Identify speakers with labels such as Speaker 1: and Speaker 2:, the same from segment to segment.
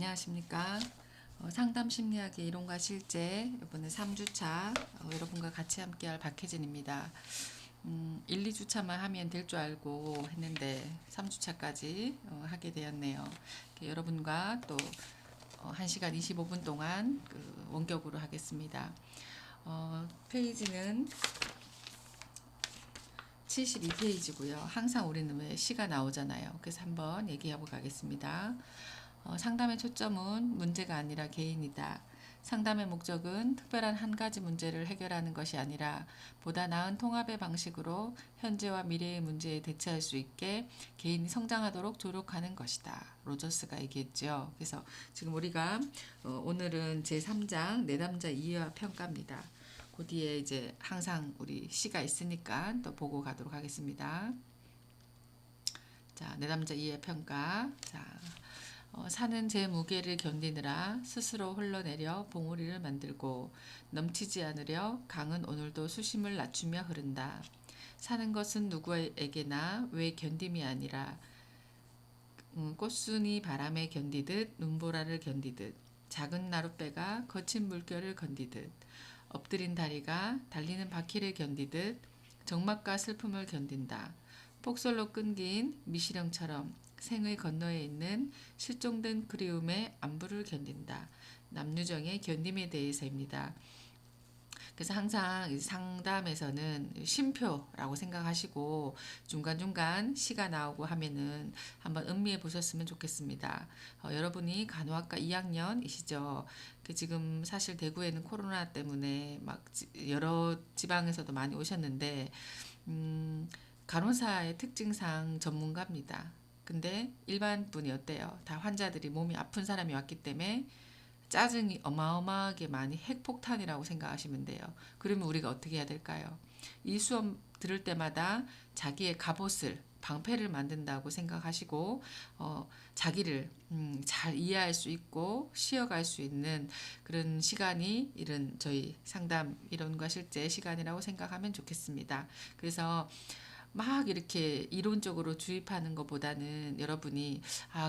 Speaker 1: 안녕하십니까. 상담 심리학의 이론과 실제 이번에 3주차 여러분과 같이 함께할 박혜진입니다. 1, 2주차만 하면 될 줄 알고 했는데 3주차까지 하게 되었네요. 여러분과 또 1시간 25분 동안 원격으로 하겠습니다. 페이지는 72페이지고요. 항상 우리는 왜 시가 나오잖아요. 그래서 한번 얘기하고 가겠습니다. 상담의 초점은 문제가 아니라 개인이다. 상담의 목적은 특별한 한 가지 문제를 해결하는 것이 아니라 보다 나은 통합의 방식으로 현재와 미래의 문제에 대처할 수 있게 개인이 성장하도록 조력하는 것이다. 로저스가 얘기했죠. 그래서 지금 우리가 오늘은 제3장 내담자 이해와 평가입니다. 그 뒤에 이제 항상 우리 시가 있으니까 또 보고 가도록 하겠습니다. 자, 내담자 이해 평가. 자, 산은 제 무게를 견디느라 스스로 흘러내려 봉우리를 만들고 넘치지 않으려 강은 오늘도 수심을 낮추며 흐른다. 사는 것은 누구에게나 왜 견딤이 아니라 꽃순이 바람에 견디듯 눈보라를 견디듯 작은 나룻배가 거친 물결을 견디듯 엎드린 다리가 달리는 바퀴를 견디듯 적막과 슬픔을 견딘다. 폭설로 끊긴 미시령처럼 생의 건너에 있는 실종된 그리움의 안부를 견딘다. 남유정의 견딤에 대해서입니다. 그래서 항상 상담에서는 쉼표라고 생각하시고 중간중간 시가 나오고 하면은 한번 음미해 보셨으면 좋겠습니다. 여러분이 간호학과 2학년이시죠. 지금 사실 대구에는 코로나 때문에 막 여러 지방에서도 많이 오셨는데 간호사의 특징상 전문가입니다. 근데 일반 분이 어때요? 다 환자들이 몸이 아픈 사람이 왔기 때문에 짜증이 어마어마하게 많이 핵폭탄이라고 생각하시면 돼요. 그러면 우리가 어떻게 해야 될까요? 이 수업 들을 때마다 자기의 갑옷을 방패를 만든다고 생각하시고 자기를 잘 이해할 수 있고 쉬어갈 수 있는 그런 시간이 이런 저희 상담 이론과 실제 시간이라고 생각하면 좋겠습니다. 그래서 막 이렇게 이론적으로 주입하는 것보다는 여러분이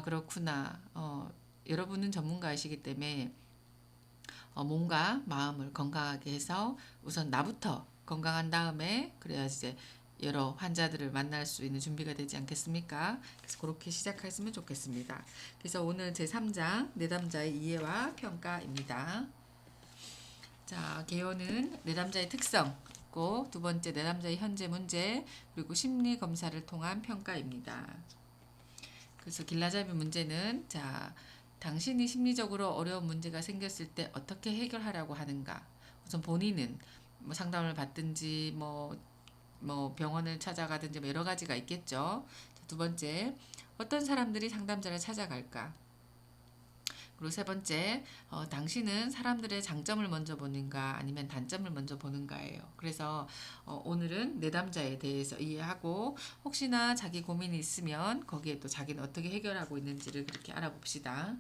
Speaker 1: 그렇구나 여러분은 전문가이시기 때문에 몸과 마음을 건강하게 해서 우선 나부터 건강한 다음에 그래야 이제 여러 환자들을 만날 수 있는 준비가 되지 않겠습니까? 그래서 그렇게 시작했으면 좋겠습니다. 그래서 오늘 제3장 내담자의 이해와 평가입니다. 자, 개요는 내담자의 특성, 두 번째 내담자의 현재 문제, 그리고 심리 검사를 통한 평가입니다. 그래서 길라잡이 문제는 자, 당신이 심리적으로 어려운 문제가 생겼을 때 어떻게 해결하라고 하는가? 우선 본인은 뭐 상담을 받든지 뭐 병원을 찾아가든지 뭐 여러 가지가 있겠죠. 두 번째, 어떤 사람들이 상담자를 찾아갈까? 그리고 세 번째, 당신은 사람들의 장점을 먼저 보는가 아니면 단점을 먼저 보는가예요. 그래서 오늘은 내담자에 대해서 이해하고 혹시나 자기 고민이 있으면 거기에 또 자기는 어떻게 해결하고 있는지를 그렇게 알아봅시다.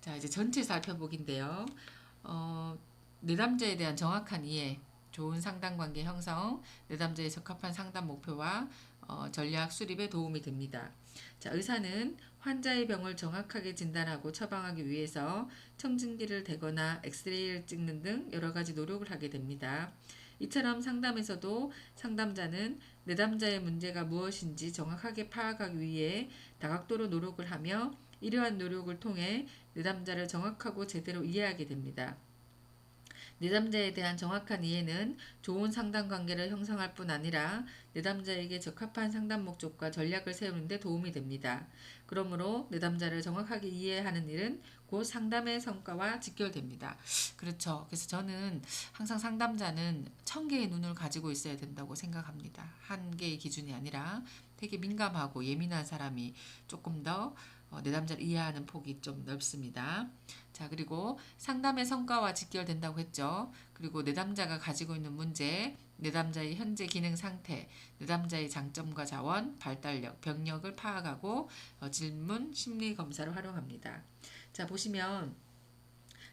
Speaker 1: 자, 이제 전체 살펴보기인데요. 내담자에 대한 정확한 이해, 좋은 상담관계 형성, 내담자의 적합한 상담 목표와 전략 수립에 도움이 됩니다. 자, 의사는 환자의 병을 정확하게 진단하고 처방하기 위해서 청진기를 대거나 엑스레이를 찍는 등 여러 가지 노력을 하게 됩니다. 이처럼 상담에서도 상담자는 내담자의 문제가 무엇인지 정확하게 파악하기 위해 다각도로 노력을 하며 이러한 노력을 통해 내담자를 정확하고 제대로 이해하게 됩니다. 내담자에 대한 정확한 이해는 좋은 상담 관계를 형성할 뿐 아니라 내담자에게 적합한 상담 목적과 전략을 세우는 데 도움이 됩니다. 그러므로 내담자를 정확하게 이해하는 일은 곧 상담의 성과와 직결됩니다. 그렇죠. 그래서 저는 항상 상담자는 1000개의 눈을 가지고 있어야 된다고 생각합니다. 한 개의 기준이 아니라 되게 민감하고 예민한 사람이 조금 더 내담자를 이해하는 폭이 좀 넓습니다. 자, 그리고 상담의 성과와 직결된다고 했죠. 그리고 내담자가 가지고 있는 문제, 내담자의 현재 기능 상태, 내담자의 장점과 자원, 발달력, 병력을 파악하고 질문, 심리 검사를 활용합니다. 자, 보시면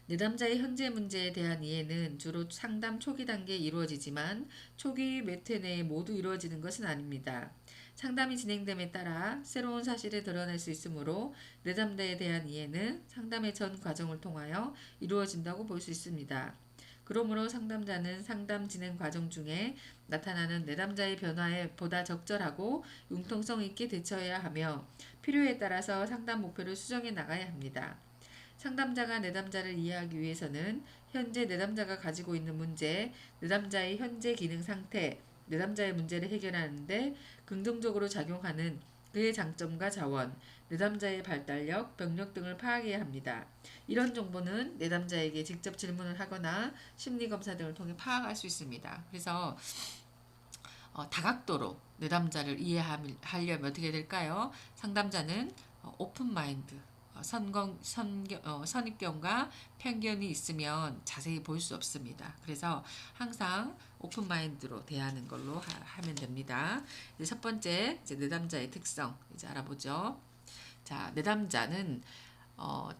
Speaker 1: 내담자의 현재 문제에 대한 이해는 주로 상담 초기 단계에 이루어지지만 초기 몇 회 내에 모두 이루어지는 것은 아닙니다. 상담이 진행됨에 따라 새로운 사실을 드러낼 수 있으므로 내담자에 대한 이해는 상담의 전 과정을 통하여 이루어진다고 볼 수 있습니다. 그러므로 상담자는 상담 진행 과정 중에 나타나는 내담자의 변화에 보다 적절하고 융통성 있게 대처해야 하며 필요에 따라서 상담 목표를 수정해 나가야 합니다. 상담자가 내담자를 이해하기 위해서는 현재 내담자가 가지고 있는 문제, 내담자의 현재 기능 상태, 내담자의 문제를 해결하는 데 긍정적으로 작용하는 그의 장점과 자원, 내담자의 발달력, 병력 등을 파악해야 합니다. 이런 정보는 내담자에게 직접 질문을 하거나 심리검사 등을 통해 파악할 수 있습니다. 그래서 다각도로 내담자를 이해하려면 어떻게 될까요? 상담자는 오픈 마인드, 선입견과 편견이 있으면 자세히 볼 수 없습니다. 그래서 항상 오픈 마인드로 대하는 걸로 하면 됩니다. 이제 첫 번째, 이제 내담자의 특성 이제 알아보죠. 자, 내담자는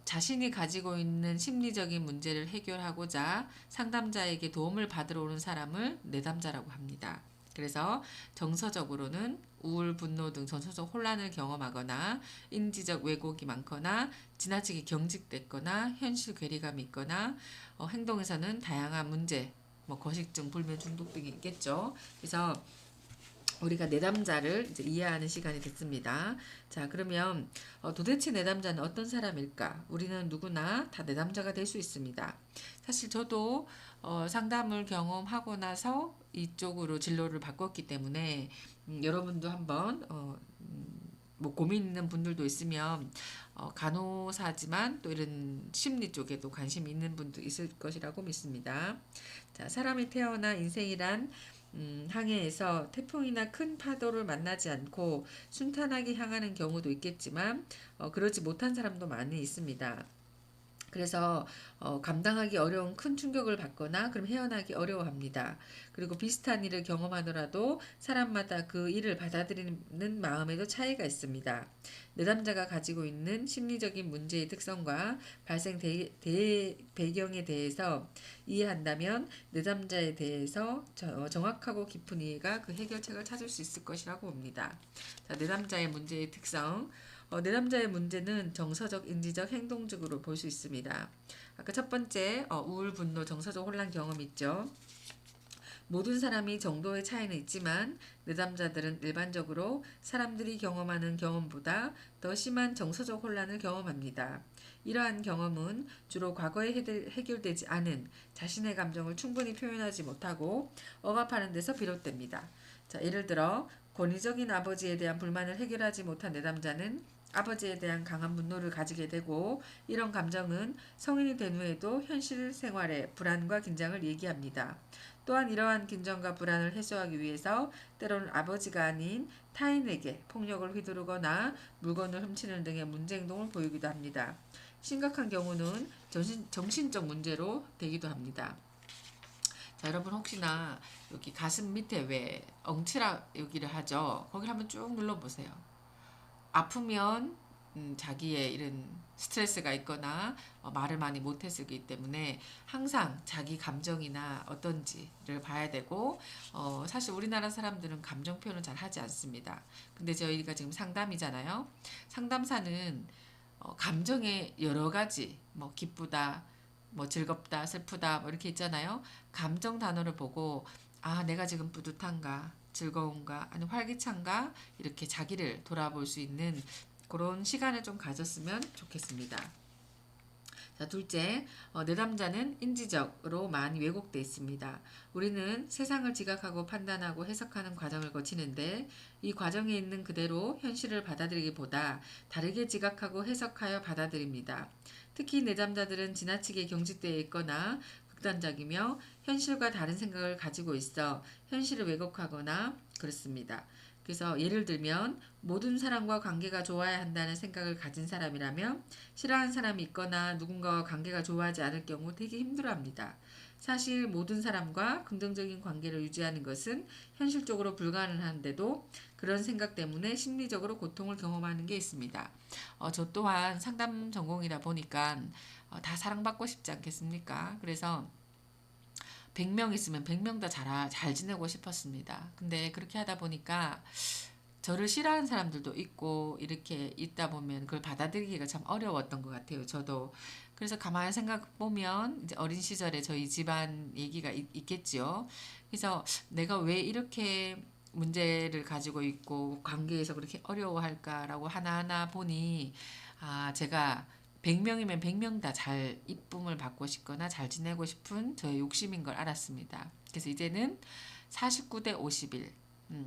Speaker 1: 자신이 가지고 있는 심리적인 문제를 해결하고자 상담자에게 도움을 받으러 오는 사람을 내담자라고 합니다. 그래서 정서적으로는 우울, 분노 등 정서적 혼란을 경험하거나 인지적 왜곡이 많거나 지나치게 경직됐거나 현실 괴리감이 있거나 행동에서는 다양한 문제, 거식증, 불면 중독 등이 있겠죠. 그래서 우리가 내담자를 이제 이해하는 시간이 됐습니다. 자, 그러면 도대체 내담자는 어떤 사람일까? 우리는 누구나 다 내담자가 될 수 있습니다. 사실 저도 상담을 경험하고 나서 이쪽으로 진로를 바꿨기 때문에 여러분도 한번 고민 있는 분들도 있으면 간호사지만 또 이런 심리 쪽에도 관심이 있는 분도 있을 것이라고 믿습니다. 자, 사람이 태어나 인생이란 항해에서 태풍이나 큰 파도를 만나지 않고 순탄하게 향하는 경우도 있겠지만 그러지 못한 사람도 많이 있습니다. 그래서 감당하기 어려운 큰 충격을 받거나 그럼 헤어나기 어려워합니다. 그리고 비슷한 일을 경험하더라도 사람마다 그 일을 받아들이는 마음에도 차이가 있습니다. 내담자가 가지고 있는 심리적인 문제의 특성과 발생 배경에 대해서 이해한다면 내담자에 대해서 정확하고 깊은 이해가 그 해결책을 찾을 수 있을 것이라고 봅니다. 자, 내담자의 문제의 특성. 내담자의 문제는 정서적, 인지적, 행동적으로 볼 수 있습니다. 아까 첫 번째 우울, 분노, 정서적 혼란 경험 있죠. 모든 사람이 정도의 차이는 있지만 내담자들은 일반적으로 사람들이 경험하는 경험보다 더 심한 정서적 혼란을 경험합니다. 이러한 경험은 주로 과거에 해결되지 않은 자신의 감정을 충분히 표현하지 못하고 억압하는 데서 비롯됩니다. 자, 예를 들어 권위적인 아버지에 대한 불만을 해결하지 못한 내담자는 아버지에 대한 강한 분노를 가지게 되고 이런 감정은 성인이 된 후에도 현실 생활의 불안과 긴장을 얘기합니다. 또한 이러한 긴장과 불안을 해소하기 위해서 때로는 아버지가 아닌 타인에게 폭력을 휘두르거나 물건을 훔치는 등의 문제 행동을 보이기도 합니다. 심각한 경우는 정신적 문제로 되기도 합니다. 자, 여러분 혹시나 여기 가슴 밑에 왜 엉치라 여기를 하죠? 거기 한번 쭉 눌러보세요. 아프면 자기의 이런 스트레스가 있거나 말을 많이 못했기 때문에 항상 자기 감정이나 어떤지를 봐야 되고 사실 우리나라 사람들은 감정 표현을 잘 하지 않습니다. 근데 저희가 지금 상담이잖아요. 상담사는 감정의 여러 가지 기쁘다, 즐겁다, 슬프다 이렇게 있잖아요. 감정 단어를 보고 내가 지금 뿌듯한가, 즐거운가, 아니 활기찬가 이렇게 자기를 돌아볼 수 있는 그런 시간을 좀 가졌으면 좋겠습니다. 자, 둘째, 내담자는 인지적으로 많이 왜곡되어 있습니다. 우리는 세상을 지각하고 판단하고 해석하는 과정을 거치는데 이 과정에 있는 그대로 현실을 받아들이기보다 다르게 지각하고 해석하여 받아들입니다. 특히 내담자들은 지나치게 경직되어 있거나 극단적이며 현실과 다른 생각을 가지고 있어 현실을 왜곡하거나 그렇습니다. 그래서 예를 들면 모든 사람과 관계가 좋아야 한다는 생각을 가진 사람이라면 싫어하는 사람이 있거나 누군가와 관계가 좋아하지 않을 경우 되게 힘들어합니다. 사실 모든 사람과 긍정적인 관계를 유지하는 것은 현실적으로 불가능한데도 그런 생각 때문에 심리적으로 고통을 경험하는 게 있습니다. 저 또한 상담 전공이다 보니까 다 사랑받고 싶지 않겠습니까? 그래서 100명 있으면 100명 다 잘 지내고 싶었습니다. 근데 그렇게 하다 보니까 저를 싫어하는 사람들도 있고 이렇게 있다 보면 그걸 받아들이기가 참 어려웠던 것 같아요. 저도. 그래서 가만히 생각 보면 이제 어린 시절에 저희 집안 얘기가 있겠지요. 그래서 내가 왜 이렇게 문제를 가지고 있고 관계에서 그렇게 어려워할까라고 하나하나 보니 제가 100명이면 100명 다 잘 이쁨을 받고 싶거나 잘 지내고 싶은 저의 욕심인 걸 알았습니다. 그래서 이제는 49대 51.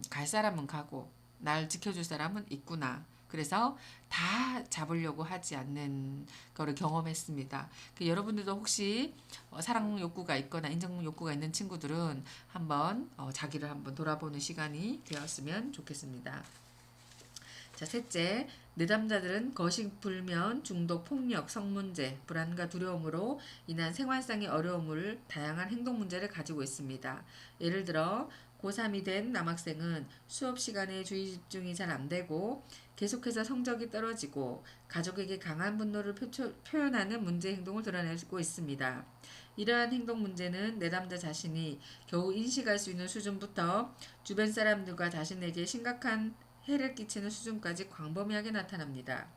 Speaker 1: 갈 사람은 가고 날 지켜줄 사람은 있구나. 그래서 다 잡으려고 하지 않는 거를 경험했습니다. 여러분들도 혹시 사랑 욕구가 있거나 인정 욕구가 있는 친구들은 한번 자기를 한번 돌아보는 시간이 되었으면 좋겠습니다. 자, 셋째, 내담자들은 거식, 불면, 중독, 폭력, 성문제, 불안과 두려움으로 인한 생활상의 어려움을 다양한 행동 문제를 가지고 있습니다. 예를 들어 고3이 된 남학생은 수업 시간에 주의 집중이 잘 안 되고 계속해서 성적이 떨어지고 가족에게 강한 분노를 표현하는 문제 행동을 드러내고 있습니다. 이러한 행동 문제는 내담자 자신이 겨우 인식할 수 있는 수준부터 주변 사람들과 자신에게 심각한 해를 끼치는 수준까지 광범위하게 나타납니다.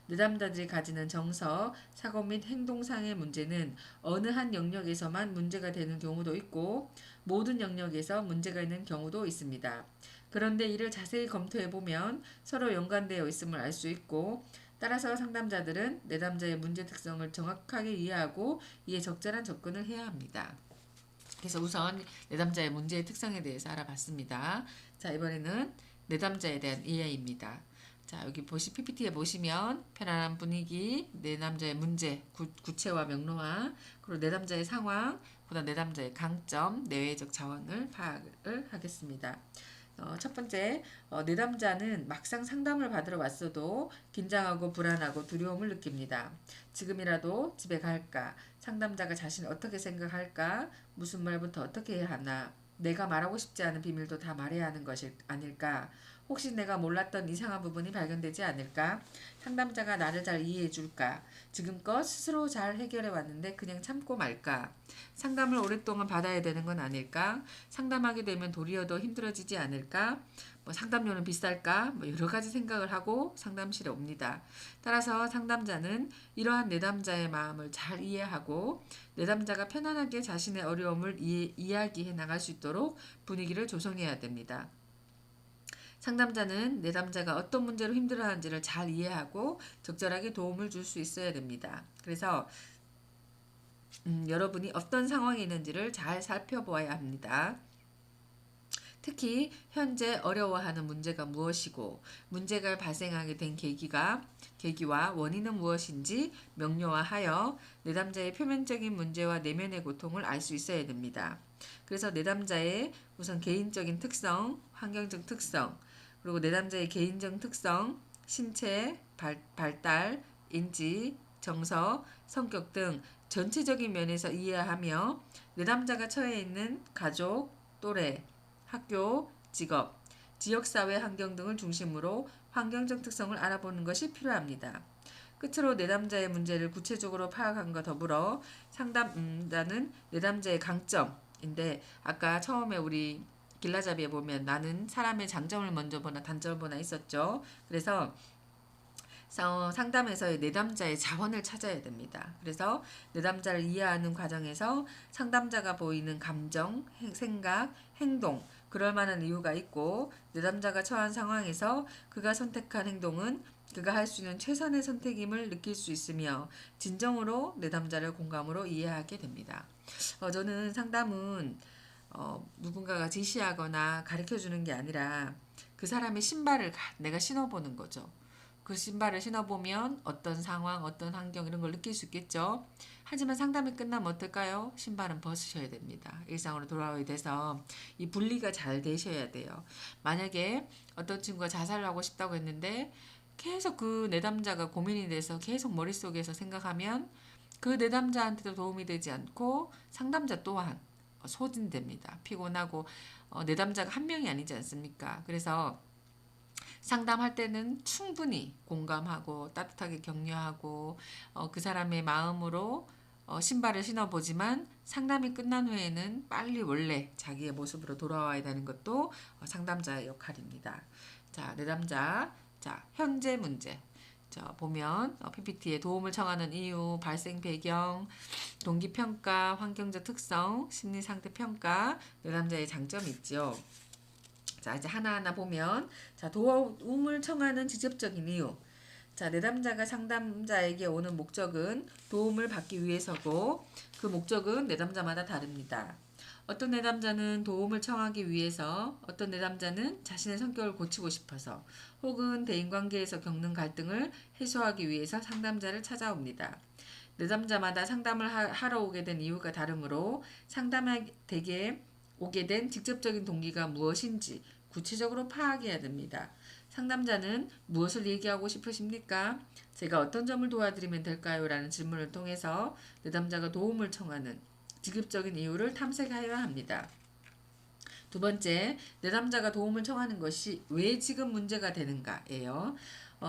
Speaker 1: 내담자들이 가지는 정서, 사고 및 행동상의 문제는 어느 한 영역에서만 문제가 되는 경우도 있고 모든 영역에서 문제가 있는 경우도 있습니다. 그런데 이를 자세히 검토해보면 서로 연관되어 있음을 알 수 있고 따라서 상담자들은 내담자의 문제 특성을 정확하게 이해하고 이에 적절한 접근을 해야 합니다. 그래서 우선 내담자의 문제의 특성에 대해서 알아봤습니다. 자, 이번에는 내담자에 대한 이해입니다. 자, 여기 PPT에 보시면 편안한 분위기, 내담자의 문제, 구체화 명료화, 그리고 내담자의 상황, 그다음 내담자의 강점, 내외적 자원을 파악을 하겠습니다. 첫 번째, 내담자는 막상 상담을 받으러 왔어도 긴장하고 불안하고 두려움을 느낍니다. 지금이라도 집에 갈까? 상담자가 자신을 어떻게 생각할까? 무슨 말부터 어떻게 해야 하나? 내가 말하고 싶지 않은 비밀도 다 말해야 하는 것이 아닐까? 혹시 내가 몰랐던 이상한 부분이 발견되지 않을까? 상담자가 나를 잘 이해해 줄까? 지금껏 스스로 잘 해결해 왔는데 그냥 참고 말까? 상담을 오랫동안 받아야 되는 건 아닐까? 상담하게 되면 도리어 더 힘들어지지 않을까? 상담료는 비쌀까? 여러 가지 생각을 하고 상담실에 옵니다. 따라서 상담자는 이러한 내담자의 마음을 잘 이해하고 내담자가 편안하게 자신의 어려움을 이야기해 나갈 수 있도록 분위기를 조성해야 됩니다. 상담자는 내담자가 어떤 문제로 힘들어하는지를 잘 이해하고 적절하게 도움을 줄 수 있어야 됩니다. 그래서 여러분이 어떤 상황에 있는지를 잘 살펴보아야 합니다. 특히 현재 어려워하는 문제가 무엇이고 문제가 발생하게 된 계기와 원인은 무엇인지 명료화하여 내담자의 표면적인 문제와 내면의 고통을 알 수 있어야 됩니다. 그래서 내담자의 우선 개인적인 특성, 환경적 특성, 그리고 내담자의 개인적 특성, 신체, 발달, 인지, 정서, 성격 등 전체적인 면에서 이해하며 내담자가 처해 있는 가족, 또래, 학교, 직업, 지역사회 환경 등을 중심으로 환경적 특성을 알아보는 것이 필요합니다. 끝으로 내담자의 문제를 구체적으로 파악함과 더불어 상담자는 내담자의 강점인데 아까 처음에 우리 길라잡이에 보면 나는 사람의 장점을 먼저 보나 단점을 보나 있었죠. 그래서 상담에서의 내담자의 자원을 찾아야 됩니다. 그래서 내담자를 이해하는 과정에서 상담자가 보이는 감정, 생각, 행동, 그럴 만한 이유가 있고 내담자가 처한 상황에서 그가 선택한 행동은 그가 할 수 있는 최선의 선택임을 느낄 수 있으며 진정으로 내담자를 공감으로 이해하게 됩니다. 저는 상담은 누군가가 지시하거나 가르쳐주는 게 아니라 그 사람의 신발을 내가 신어보는 거죠. 그 신발을 신어보면 어떤 상황, 어떤 환경 이런 걸 느낄 수 있겠죠. 하지만 상담이 끝나면 어떨까요? 신발은 벗으셔야 됩니다. 일상으로 돌아오게 돼서 이 분리가 잘 되셔야 돼요. 만약에 어떤 친구가 자살을 하고 싶다고 했는데 계속 그 내담자가 고민이 돼서 계속 머릿속에서 생각하면 그 내담자한테도 도움이 되지 않고 상담자 또한 소진됩니다. 피곤하고 내담자가 한 명이 아니지 않습니까? 그래서 상담할 때는 충분히 공감하고 따뜻하게 격려하고 그 사람의 마음으로 신발을 신어보지만 상담이 끝난 후에는 빨리 원래 자기의 모습으로 돌아와야 되는 것도 상담자의 역할입니다. 자, 내담자. 자, 현재 문제. 자, 보면 PPT에 도움을 청하는 이유, 발생 배경, 동기평가, 환경적 특성, 심리상태 평가, 내담자의 장점이 있죠. 자, 이제 하나하나 보면, 자, 도움을 청하는 직접적인 이유. 자, 내담자가 상담자에게 오는 목적은 도움을 받기 위해서고, 그 목적은 내담자마다 다릅니다. 어떤 내담자는 도움을 청하기 위해서, 어떤 내담자는 자신의 성격을 고치고 싶어서, 혹은 대인관계에서 겪는 갈등을 해소하기 위해서 상담자를 찾아옵니다. 내담자마다 상담을 하러 오게 된 이유가 다르므로 상담에게 오게 된 직접적인 동기가 무엇인지 구체적으로 파악해야 됩니다. 상담자는 무엇을 얘기하고 싶으십니까? 제가 어떤 점을 도와드리면 될까요? 라는 질문을 통해서 내담자가 도움을 청하는 직접적인 이유를 탐색하여야 합니다. 두 번째, 내담자가 도움을 청하는 것이 왜 지금 문제가 되는가예요.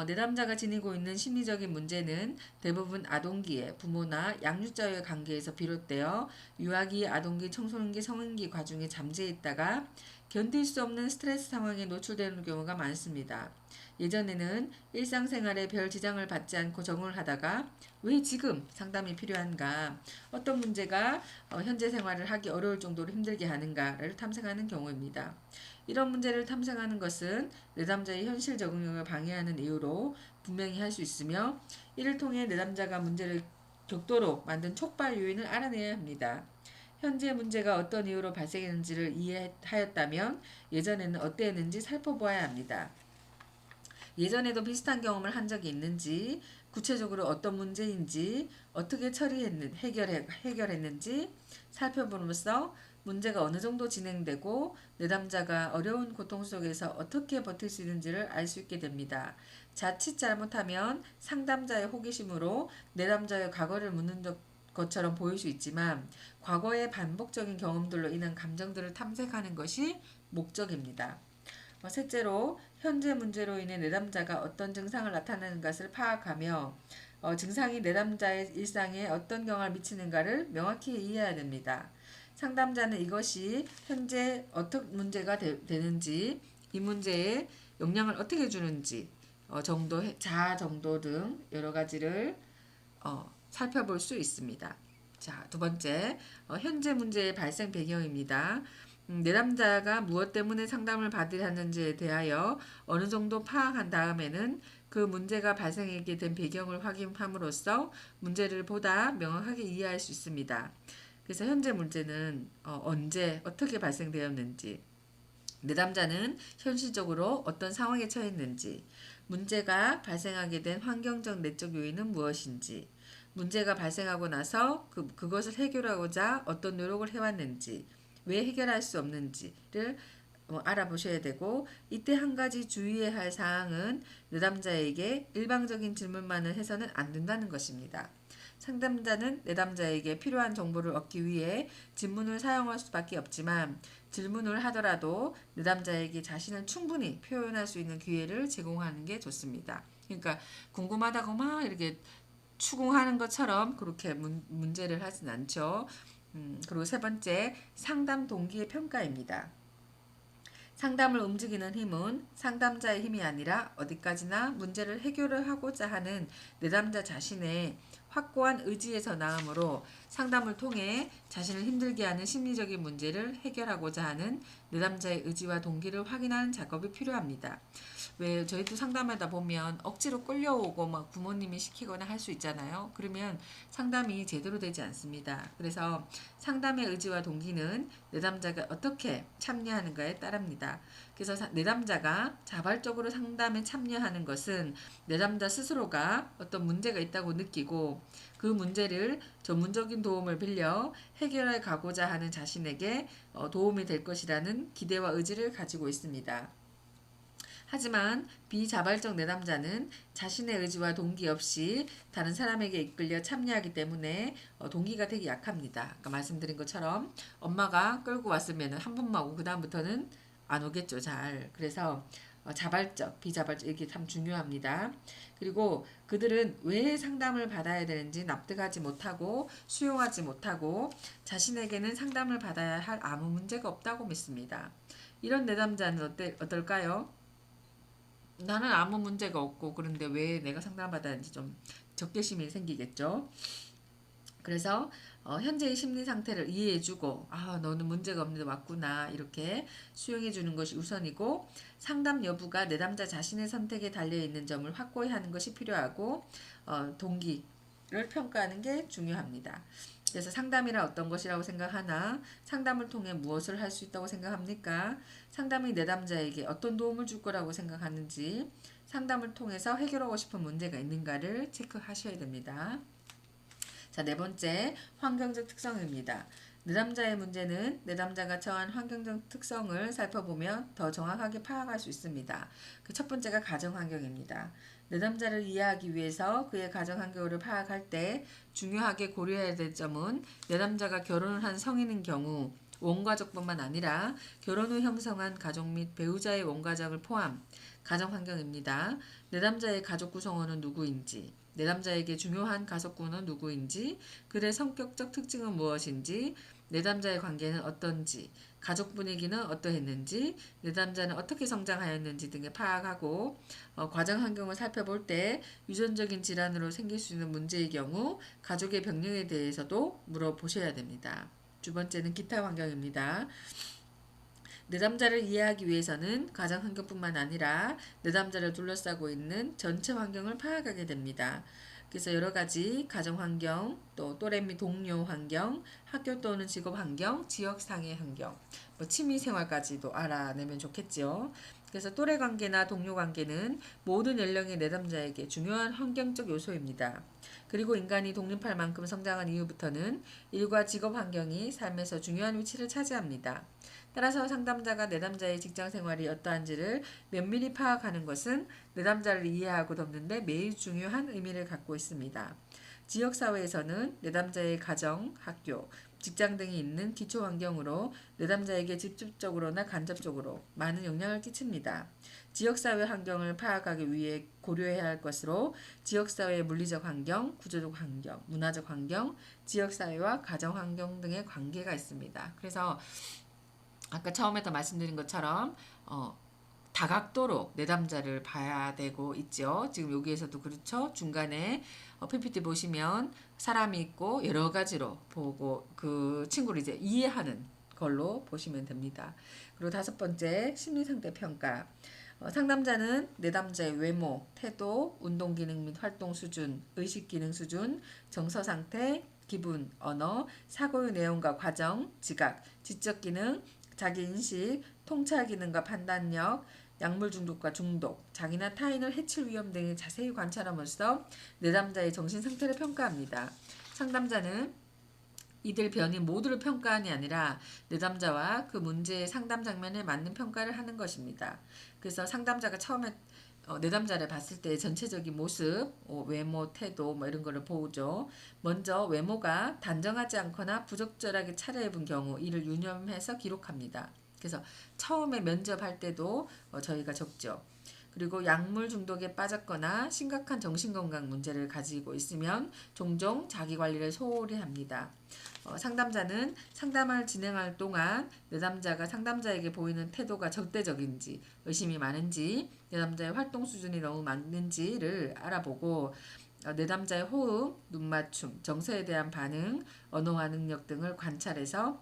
Speaker 1: 내담자가 지니고 있는 심리적인 문제는 대부분 아동기에 부모나 양육자와의 관계에서 비롯되어 유아기, 아동기, 청소년기, 성인기 과정에 잠재해 있다가 견딜 수 없는 스트레스 상황에 노출되는 경우가 많습니다. 예전에는 일상생활에 별 지장을 받지 않고 적응을 하다가 왜 지금 상담이 필요한가, 어떤 문제가 현재 생활을 하기 어려울 정도로 힘들게 하는가를 탐색하는 경우입니다. 이런 문제를 탐색하는 것은 내담자의 현실 적응력을 방해하는 이유로 분명히 할 수 있으며, 이를 통해 내담자가 문제를 격도로 만든 촉발 요인을 알아내야 합니다. 현재 문제가 어떤 이유로 발생했는지를 이해하였다면 예전에는 어땠는지 살펴보아야 합니다. 예전에도 비슷한 경험을 한 적이 있는지, 구체적으로 어떤 문제인지, 어떻게 해결했는지 살펴봄으로써 문제가 어느 정도 진행되고 내담자가 어려운 고통 속에서 어떻게 버틸 수 있는지를 알 수 있게 됩니다. 자칫 잘못하면 상담자의 호기심으로 내담자의 과거를 묻는 것처럼 보일 수 있지만 과거의 반복적인 경험들로 인한 감정들을 탐색하는 것이 목적입니다. 셋째로 현재 문제로 인해 내담자가 어떤 증상을 나타내는 것을 파악하며 증상이 내담자의 일상에 어떤 영향을 미치는가를 명확히 이해해야 됩니다. 상담자는 이것이 현재 어떤 문제가 되는지, 이 문제에 영향을 어떻게 주는지 정도, 자아 정도 등 여러 가지를 살펴볼 수 있습니다. 자, 두 번째, 현재 문제의 발생 배경입니다. 내담자가 무엇 때문에 상담을 받으려 하는지에 대하여 어느 정도 파악한 다음에는 그 문제가 발생하게 된 배경을 확인함으로써 문제를 보다 명확하게 이해할 수 있습니다. 그래서 현재 문제는 언제 어떻게 발생되었는지, 내담자는 현실적으로 어떤 상황에 처했는지, 문제가 발생하게 된 환경적 내적 요인은 무엇인지, 문제가 발생하고 나서 그것을 해결하고자 어떤 노력을 해왔는지, 왜 해결할 수 없는지를 알아보셔야 되고, 이때 한 가지 주의해야 할 사항은 내담자에게 일방적인 질문만을 해서는 안 된다는 것입니다. 상담자는 내담자에게 필요한 정보를 얻기 위해 질문을 사용할 수밖에 없지만 질문을 하더라도 내담자에게 자신을 충분히 표현할 수 있는 기회를 제공하는 게 좋습니다. 그러니까 궁금하다고 막 이렇게 추궁하는 것처럼 그렇게 문제를 하진 않죠. 그리고 세 번째, 상담 동기의 평가입니다. 상담을 움직이는 힘은 상담자의 힘이 아니라 어디까지나 문제를 해결을 하고자 하는 내담자 자신의 확고한 의지에서 나오므로 상담을 통해 자신을 힘들게 하는 심리적인 문제를 해결하고자 하는 내담자의 의지와 동기를 확인하는 작업이 필요합니다. 왜 저희도 상담하다 보면 억지로 끌려오고 막 부모님이 시키거나 할 수 있잖아요. 그러면 상담이 제대로 되지 않습니다. 그래서 상담의 의지와 동기는 내담자가 어떻게 참여하는가에 따릅니다. 그래서 내담자가 자발적으로 상담에 참여하는 것은 내담자 스스로가 어떤 문제가 있다고 느끼고 그 문제를 전문적인 도움을 빌려 해결해 가고자 하는 자신에게 도움이 될 것이라는 기대와 의지를 가지고 있습니다. 하지만 비자발적 내담자는 자신의 의지와 동기 없이 다른 사람에게 이끌려 참여하기 때문에 동기가 되게 약합니다. 아까 말씀드린 것처럼 엄마가 끌고 왔으면 한 번만 오고 그 다음부터는 안 오겠죠. 잘. 그래서 자발적, 비자발적 이게 참 중요합니다. 그리고 그들은 왜 상담을 받아야 되는지 납득하지 못하고 수용하지 못하고 자신에게는 상담을 받아야 할 아무 문제가 없다고 믿습니다. 이런 내담자는 어떨까요? 나는 아무 문제가 없고 그런데 왜 내가 상담받아야 하는지 좀 적개심이 생기겠죠. 그래서 현재의 심리 상태를 이해해주고 너는 문제가 없는데 왔구나 이렇게 수용해주는 것이 우선이고 상담 여부가 내담자 자신의 선택에 달려있는 점을 확고히 하는 것이 필요하고 동기를 평가하는 게 중요합니다. 그래서 상담이란 어떤 것이라고 생각하나 상담을 통해 무엇을 할 수 있다고 생각합니까? 상담이 내담자에게 어떤 도움을 줄 거라고 생각하는지 상담을 통해서 해결하고 싶은 문제가 있는가를 체크하셔야 됩니다. 자, 네 번째, 환경적 특성입니다. 내담자의 문제는 내담자가 처한 환경적 특성을 살펴보면 더 정확하게 파악할 수 있습니다. 그 첫 번째가 가정환경입니다. 내담자를 이해하기 위해서 그의 가정환경을 파악할 때 중요하게 고려해야 될 점은 내담자가 결혼을 한 성인인 경우 원가족뿐만 아니라 결혼 후 형성한 가족 및 배우자의 원가족을 포함 가정환경입니다. 내담자의 가족 구성원은 누구인지, 내담자에게 중요한 가족군은 누구인지, 그의 성격적 특징은 무엇인지, 내담자의 관계는 어떤지, 가족 분위기는 어떠했는지, 내담자는 어떻게 성장하였는지 등을 파악하고 과정 환경을 살펴볼 때 유전적인 질환으로 생길 수 있는 문제의 경우 가족의 병력에 대해서도 물어보셔야 됩니다. 두 번째는 기타 환경입니다. 내담자를 이해하기 위해서는 가정 환경뿐만 아니라 내담자를 둘러싸고 있는 전체 환경을 파악하게 됩니다. 그래서 여러 가지 가정 환경, 또 또래 및 동료 환경, 학교 또는 직업 환경, 지역 상해 환경, 취미 생활까지도 알아내면 좋겠죠. 그래서 또래 관계나 동료 관계는 모든 연령의 내담자에게 중요한 환경적 요소입니다. 그리고 인간이 독립할 만큼 성장한 이후부터는 일과 직업 환경이 삶에서 중요한 위치를 차지합니다. 따라서 상담자가 내담자의 직장 생활이 어떠한지를 면밀히 파악하는 것은 내담자를 이해하고 돕는 데 매우 중요한 의미를 갖고 있습니다. 지역사회에서는 내담자의 가정, 학교, 직장 등이 있는 기초 환경으로 내담자에게 직접적으로나 간접적으로 많은 영향을 끼칩니다. 지역사회 환경을 파악하기 위해 고려해야 할 것으로 지역사회의 물리적 환경, 구조적 환경, 문화적 환경, 지역사회와 가정환경 등의 관계가 있습니다. 그래서 아까 처음에도 말씀드린 것처럼 다각도로 내담자를 봐야 되고 있죠. 지금 여기에서도 그렇죠. 중간에 PPT 보시면 사람이 있고 여러 가지로 보고 그 친구를 이제 이해하는 걸로 보시면 됩니다. 그리고 다섯 번째, 심리상태 평가. 상담자는 내담자의 외모, 태도, 운동기능 및 활동 수준, 의식기능 수준, 정서상태, 기분, 언어, 사고의 내용과 과정, 지각, 지적기능, 자기인식, 통찰기능과 판단력, 약물 중독과 중독, 자기나 타인을 해칠 위험 등을 자세히 관찰함으로써 내담자의 정신 상태를 평가합니다. 상담자는 이들 변이 모두를 평가함이 아니라 내담자와 그 문제의 상담 장면에 맞는 평가를 하는 것입니다. 그래서 상담자가 처음에 내담자를 봤을 때 전체적인 모습, 외모, 태도 이런 거를 보죠. 먼저 외모가 단정하지 않거나 부적절하게 차려입은 경우 이를 유념해서 기록합니다. 그래서 처음에 면접할 때도 저희가 적죠. 그리고 약물 중독에 빠졌거나 심각한 정신건강 문제를 가지고 있으면 종종 자기관리를 소홀히 합니다. 상담자는 상담을 진행할 동안 내담자가 상담자에게 보이는 태도가 절대적인지 의심이 많은지 내담자의 활동 수준이 너무 많은지를 알아보고 내담자의 호흡, 눈맞춤, 정서에 대한 반응, 언어화 능력 등을 관찰해서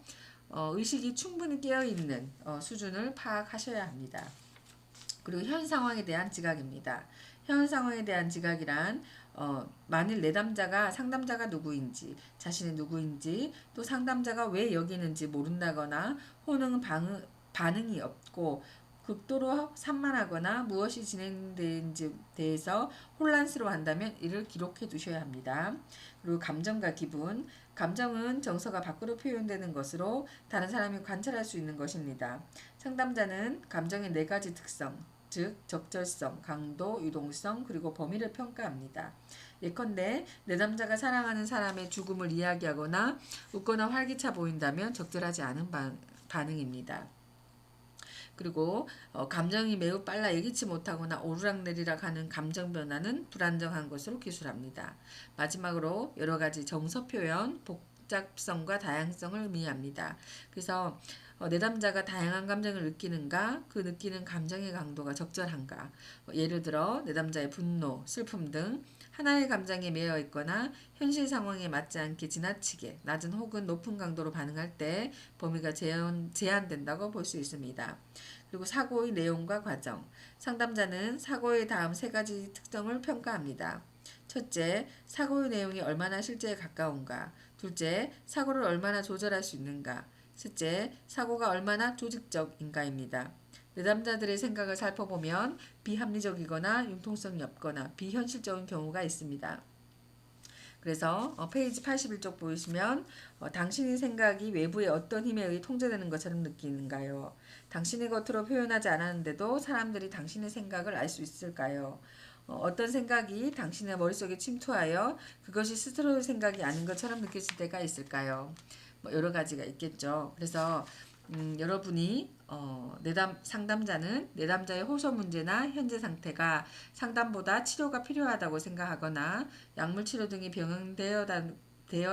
Speaker 1: 의식이 충분히 깨어있는 수준을 파악하셔야 합니다. 그리고 현 상황에 대한 지각입니다. 현 상황에 대한 지각이란 만일 내담자가 상담자가 누구인지, 자신이 누구인지, 또 상담자가 왜 여기 있는지 모른다거나 혹은 반응이 없고 극도로 산만하거나 무엇이 진행되는지 대해서 혼란스러워한다면 이를 기록해 두셔야 합니다. 그리고 감정과 기분. 감정은 정서가 밖으로 표현되는 것으로 다른 사람이 관찰할 수 있는 것입니다. 상담자는 감정의 네 가지 특성, 즉 적절성, 강도, 유동성, 그리고 범위를 평가합니다. 예컨대 내담자가 사랑하는 사람의 죽음을 이야기하거나 웃거나 활기차 보인다면 적절하지 않은 반응입니다. 그리고 감정이 매우 빨라 예기치 못하거나 오르락내리락 하는 감정 변화는 불안정한 것으로 기술합니다. 마지막으로 여러 가지 정서 표현, 복잡성과 다양성을 의미합니다. 그래서 내담자가 다양한 감정을 느끼는가, 그 느끼는 감정의 강도가 적절한가. 예를 들어 내담자의 분노, 슬픔 등 하나의 감정에 매여 있거나 현실 상황에 맞지 않게 지나치게 낮은 혹은 높은 강도로 반응할 때 범위가 제한된다고 볼 수 있습니다. 그리고 사고의 내용과 과정. 상담자는 사고의 다음 세 가지 특성을 평가합니다. 첫째, 사고의 내용이 얼마나 실제에 가까운가. 둘째, 사고를 얼마나 조절할 수 있는가. 셋째, 사고가 얼마나 조직적인가입니다. 내담자들의 생각을 살펴보면 비합리적이거나 융통성이 없거나 비현실적인 경우가 있습니다. 그래서 페이지 81쪽 보시면 당신의 생각이 외부의 어떤 힘에 의해 통제되는 것처럼 느끼는가요? 당신의 겉으로 표현하지 않았는데도 사람들이 당신의 생각을 알 수 있을까요? 어떤 생각이 당신의 머릿속에 침투하여 그것이 스스로의 생각이 아닌 것처럼 느껴질 때가 있을까요? 여러 가지가 있겠죠. 그래서 여러분이 상담자는 내담자의 호소 문제나 현재 상태가 상담보다 치료가 필요하다고 생각하거나 약물 치료 등이 병행되어야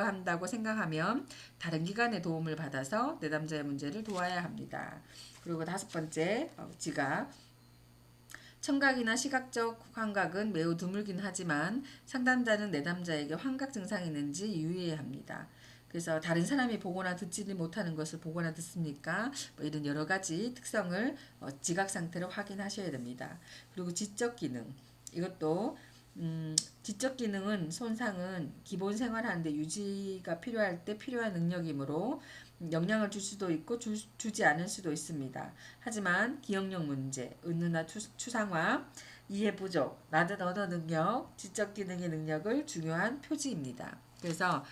Speaker 1: 한다고 생각하면 다른 기관의 도움을 받아서 내담자의 문제를 도와야 합니다. 그리고 다섯 번째, 지각. 청각이나 시각적 환각은 매우 드물긴 하지만 상담자는 내담자에게 환각 증상이 있는지 유의해야 합니다. 그래서 다른 사람이 보거나 듣지 못하는 것을 보거나 듣습니까? 이런 여러 가지 특성을 지각 상태로 확인하셔야 됩니다. 그리고 지적 기능. 이것도 지적 기능은 손상은 기본 생활하는데 유지가 필요할 때 필요한 능력이므로 영향을 줄 수도 있고 주지 않을 수도 있습니다. 하지만 기억력 문제, 은둔화 추상화, 이해 부족, 낮은 언어 능력, 지적 기능의 능력을 중요한 표지입니다. 그래서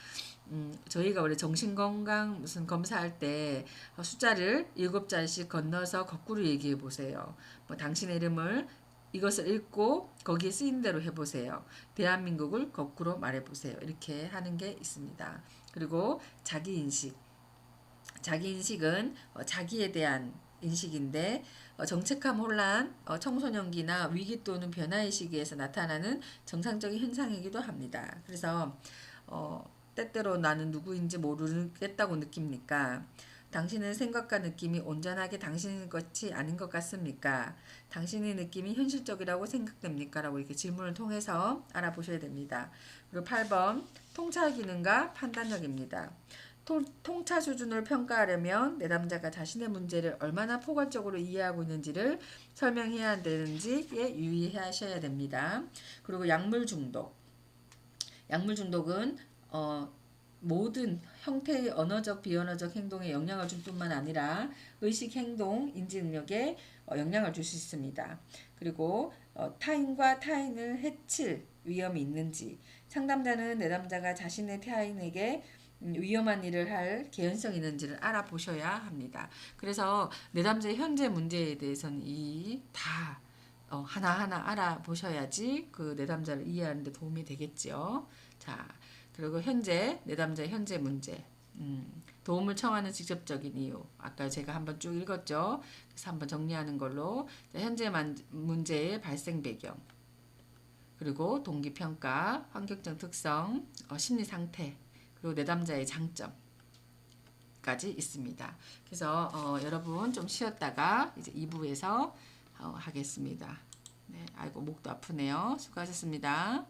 Speaker 1: 저희가 원래 정신건강 무슨 검사할 때 숫자를 7자리씩 건너서 거꾸로 얘기해 보세요. 당신의 이름을 이것을 읽고 거기에 쓰인 대로 해보세요. 대한민국을 거꾸로 말해보세요. 이렇게 하는 게 있습니다. 그리고 자기인식. 자기인식은 자기에 대한 인식인데 정체감 혼란, 청소년기나 위기 또는 변화의 시기에서 나타나는 정상적인 현상이기도 합니다. 그래서 때때로 나는 누구인지 모르겠다고 느낍니까? 당신의 생각과 느낌이 온전하게 당신의 것이 아닌 것 같습니까? 당신의 느낌이 현실적이라고 생각됩니까? 라고 이렇게 질문을 통해서 알아보셔야 됩니다. 그리고 8번 통찰 기능과 판단력입니다. 통찰 수준을 평가하려면 내담자가 자신의 문제를 얼마나 포괄적으로 이해하고 있는지를 설명해야 되는지에 유의하셔야 됩니다. 그리고 약물 중독. 약물 중독은 모든 형태의 언어적, 비언어적 행동에 영향을 줄 뿐만 아니라 의식, 행동, 인지 능력에 영향을 줄 수 있습니다. 그리고 타인과 타인을 해칠 위험이 있는지, 상담자는 내담자가 자신의 타인에게 위험한 일을 할 개연성이 있는지를 알아보셔야 합니다. 그래서 내담자의 현재 문제에 대해서는 다 하나하나 알아보셔야지 그 내담자를 이해하는 데 도움이 되겠죠. 자, 그리고 내담자의 현재 문제. 도움을 청하는 직접적인 이유. 아까 제가 한번 쭉 읽었죠. 그래서 한번 정리하는 걸로. 현재 문제의 발생 배경. 그리고 동기평가, 환경적 특성, 심리 상태, 그리고 내담자의 장점까지 있습니다. 그래서 여러분 좀 쉬었다가 이제 2부에서 하겠습니다. 네, 아이고 목도 아프네요. 수고하셨습니다.